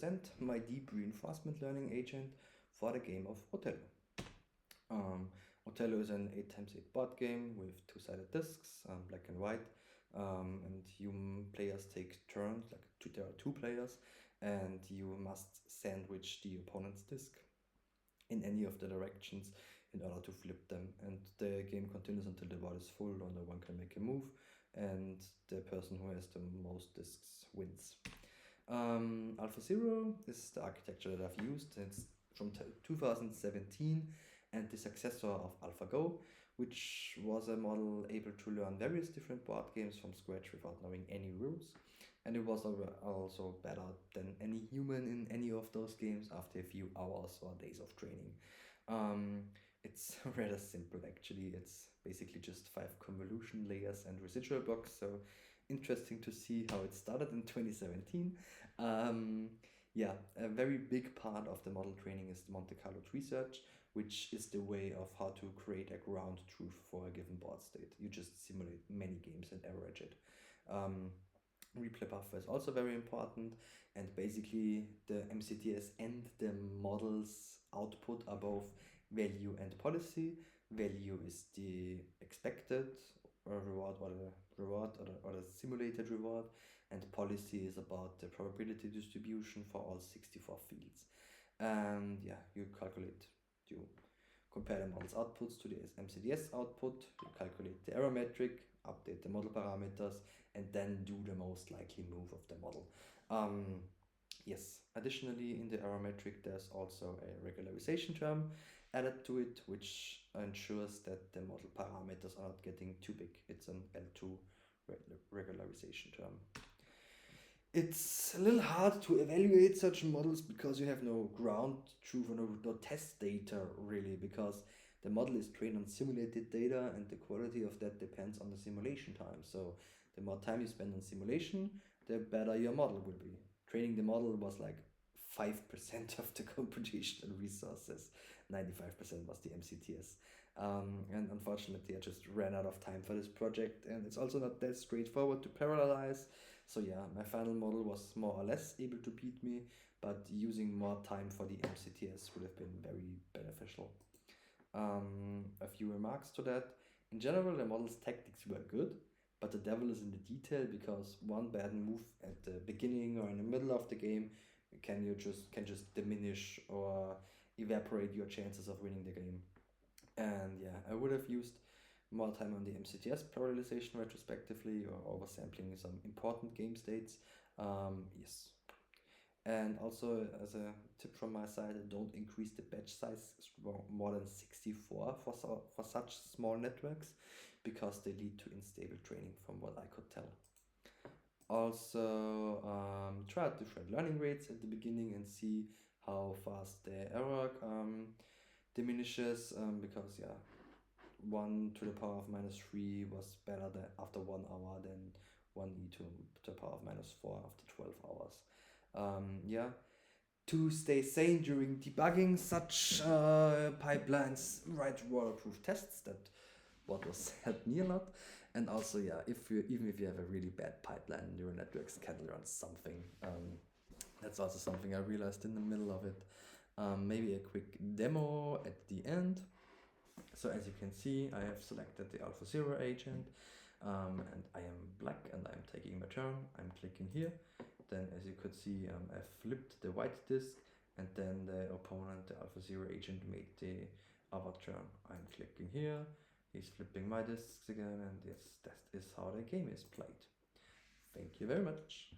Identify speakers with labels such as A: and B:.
A: present my deep reinforcement learning agent for the game of Othello. Othello is an 8x8 board game with two-sided discs, black and white, and you players take turns, there are two players, and you must sandwich the opponent's disc in any of the directions in order to flip them. And the game continues until the board is full or no one can make a move, and the person who has the most discs wins. AlphaZero is the architecture that I've used. It's from 2017 and the successor of AlphaGo, which was a model able to learn various different board games from scratch without knowing any rules. And it was also better than any human in any of those games after a few hours or days of training. It's rather simple actually. It's basically just 5 convolution layers and residual blocks. So interesting to see how it started in 2017. Yeah, a very big part of the model training is the Monte Carlo tree search, which is the way of how to create a ground truth for a given board state. You just simulate many games and average it. Replay buffer is also very important, and basically the MCTS and the model's output are both value and policy. Value is the expected reward or the simulated reward, and policy is about the probability distribution for all 64 fields. And yeah, you compare the model's outputs to the MCDS output, you calculate the error metric, update the model parameters, and then do the most likely move of the model. Yes, additionally in the error metric there's also a regularization term added to it, which ensures that the model parameters are not getting too big. It's an L2 regularization term. It's a little hard to evaluate such models because you have no ground truth or no test data really, because the model is trained on simulated data and the quality of that depends on the simulation time. So the more time you spend on simulation, the better your model will be. Training the model was like 5% of the computational resources. 95% was the MCTS. And unfortunately, I just ran out of time for this project, and it's also not that straightforward to parallelize. So yeah, my final model was more or less able to beat me, but using more time for the MCTS would have been very beneficial. A few remarks to that. In general, the model's tactics were good, but the devil is in the detail, because one bad move at the beginning or in the middle of the game can just diminish or evaporate your chances of winning the game. And yeah, I would have used more time on the MCTS parallelization retrospectively, or oversampling some important game states. Yes. And also, as a tip from my side, don't increase the batch size more than 64 for such small networks, because they lead to unstable training from what I could tell. Also, try out different learning rates at the beginning and see how fast the error diminishes, because yeah, 1 to the power of -3 was better than after 1 hour than 1e to the power of -4 after 12 hours. Yeah, to stay sane during debugging such pipelines, write waterproof tests. That what was helped me a lot. And also, yeah, even if you have a really bad pipeline, neural networks can learn something. That's also something I realized in the middle of it. Maybe a quick demo at the end. So as you can see, I have selected the AlphaZero agent, and I am black and I'm taking my turn. I'm clicking here. Then as you could see, I flipped the white disk, and then the opponent, the AlphaZero agent, made the other turn. I'm clicking here. He's flipping my disks again, and yes, that is how the game is played. Thank you very much.